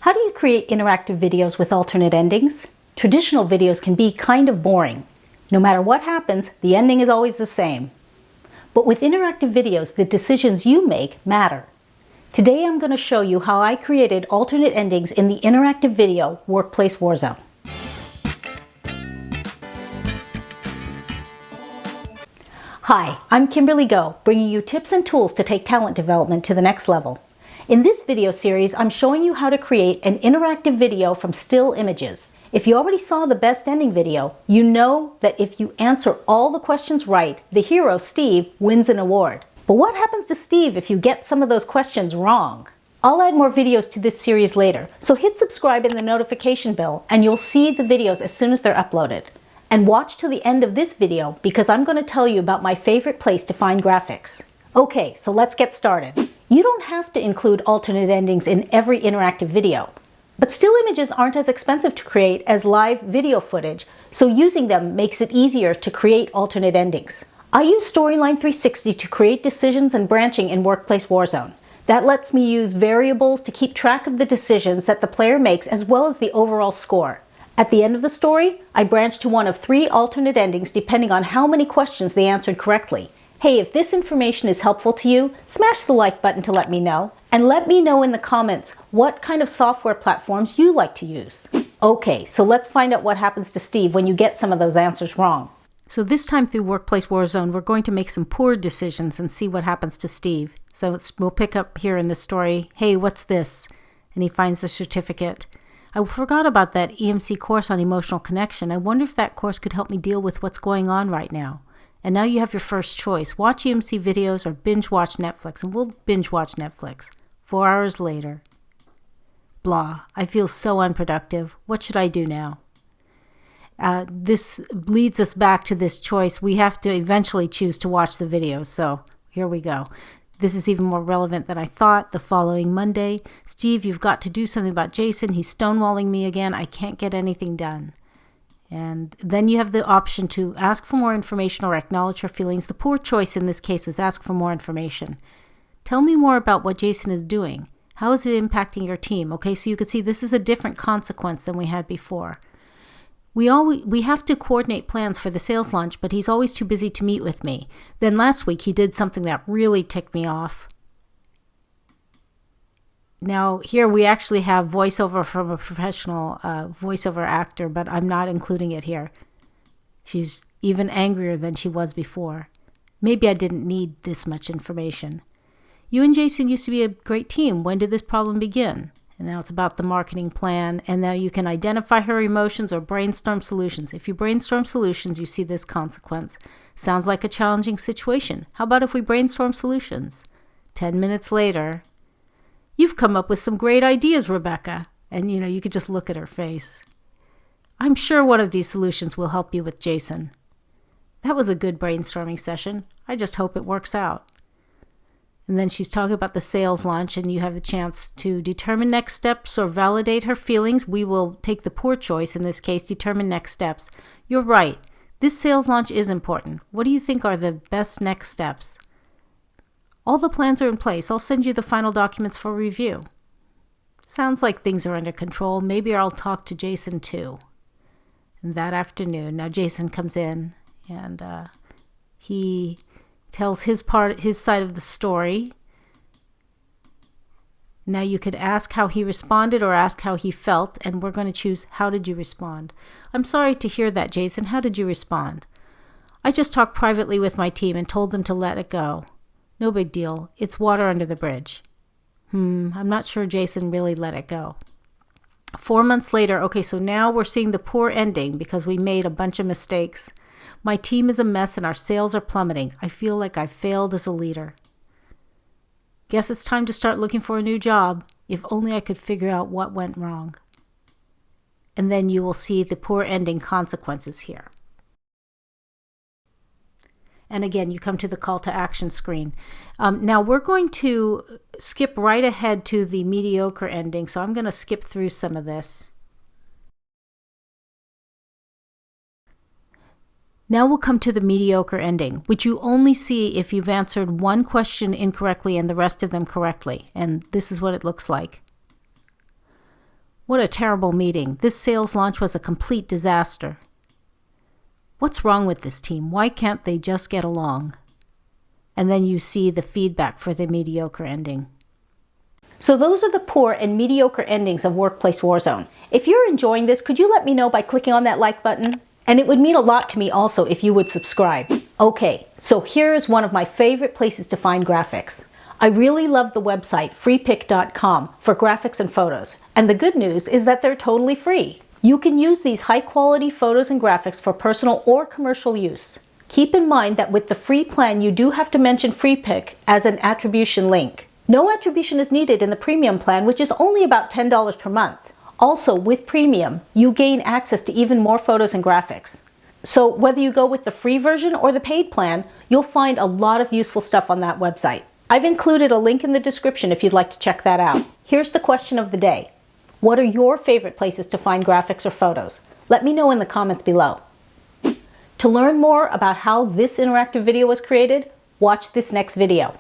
How do you create interactive videos with alternate endings? Traditional videos can be kind of boring. No matter what happens, the ending is always the same. But with interactive videos, the decisions you make matter. Today I'm going to show you how I created alternate endings in the interactive video Workplace Warzone. Hi, I'm Kimberly Go, bringing you tips and tools to take talent development to the next level. In this video series, I'm showing you how to create an interactive video from still images. If you already saw the best ending video, you know that if you answer all the questions right, the hero, Steve, wins an award. But what happens to Steve if you get some of those questions wrong? I'll add more videos to this series later, so hit subscribe and the notification bell and you'll see the videos as soon as they're uploaded. And watch till the end of this video because I'm going to tell you about my favorite place to find graphics. Okay, so let's get started. You don't have to include alternate endings in every interactive video, but still images aren't as expensive to create as live video footage, so using them makes it easier to create alternate endings. I use Storyline 360 to create decisions and branching in Workplace Warzone. That lets me use variables to keep track of the decisions that the player makes as well as the overall score. At the end of the story, I branch to one of 3 alternate endings depending on how many questions they answered correctly. Hey, if this information is helpful to you, smash the like button to let me know. And let me know in the comments what kind of software platforms you like to use. Okay, so let's find out what happens to Steve when you get some of those answers wrong. So this time through Workplace Warzone, we're going to make some poor decisions and see what happens to Steve. So we'll pick up here in the story, hey, what's this? And he finds the certificate. I forgot about that EmC course on emotional connection. I wonder if that course could help me deal with what's going on right now. And now you have your first choice. Watch EmC videos or binge watch Netflix. And we'll binge watch Netflix. 4 hours later. Blah. I feel so unproductive. What should I do now? This leads us back to this choice. We have to eventually choose to watch the videos. So here we go. This is even more relevant than I thought. The following Monday, Steve, you've got to do something about Jason. He's stonewalling me again. I can't get anything done. And then you have the option to ask for more information or acknowledge her feelings. The poor choice in this case is ask for more information. Tell me more about what Jason is doing. How is it impacting your team? Okay, so you can see this is a different consequence than we had before. We have to coordinate plans for the sales launch, but he's always too busy to meet with me. Then last week he did something that really ticked me off. Now here we actually have voiceover from a professional voiceover actor, but I'm not including it here. She's even angrier than she was before. Maybe I didn't need this much information. You and Jason used to be a great team. When did this problem begin? And now it's about the marketing plan. And now you can identify her emotions or brainstorm solutions. If you brainstorm solutions, you see this consequence. Sounds like a challenging situation. How about if we brainstorm solutions? 10 minutes later, you've come up with some great ideas, Rebecca. And you could just look at her face. I'm sure one of these solutions will help you with Jason. That was a good brainstorming session. I just hope it works out. And then she's talking about the sales launch, and you have the chance to determine next steps or validate her feelings. We will take the poor choice, in this case, determine next steps. You're right. This sales launch is important. What do you think are the best next steps? All the plans are in place. I'll send you the final documents for review. Sounds like things are under control. Maybe I'll talk to Jason too. And that afternoon, now Jason comes in and he tells his side of the story. Now you could ask how he responded or ask how he felt, and we're going to choose how did you respond. I'm sorry to hear that, Jason. How did you respond? I just talked privately with my team and told them to let it go. No big deal. It's water under the bridge. I'm not sure Jason really let it go. 4 months later, okay, so now we're seeing the poor ending because we made a bunch of mistakes. My team is a mess and our sales are plummeting. I feel like I've failed as a leader. Guess it's time to start looking for a new job. If only I could figure out what went wrong. And then you will see the poor ending consequences here. And again, you come to the call to action screen. Now we're going to skip right ahead to the mediocre ending. So I'm going to skip through some of this. Now we'll come to the mediocre ending, which you only see if you've answered one question incorrectly and the rest of them correctly. And this is what it looks like. What a terrible meeting. This sales launch was a complete disaster. What's wrong with this team? Why can't they just get along? And then you see the feedback for the mediocre ending. So those are the poor and mediocre endings of Workplace Warzone. If you're enjoying this, could you let me know by clicking on that like button? And it would mean a lot to me also if you would subscribe. Okay, so here's one of my favorite places to find graphics. I really love the website freepik.com for graphics and photos. And the good news is that they're totally free. You can use these high-quality photos and graphics for personal or commercial use. Keep in mind that with the free plan, you do have to mention Freepik as an attribution link. No attribution is needed in the premium plan, which is only about $10 per month. Also, with premium, you gain access to even more photos and graphics. So whether you go with the free version or the paid plan, you'll find a lot of useful stuff on that website. I've included a link in the description if you'd like to check that out. Here's the question of the day. What are your favorite places to find graphics or photos? Let me know in the comments below. To learn more about how this interactive video was created, watch this next video.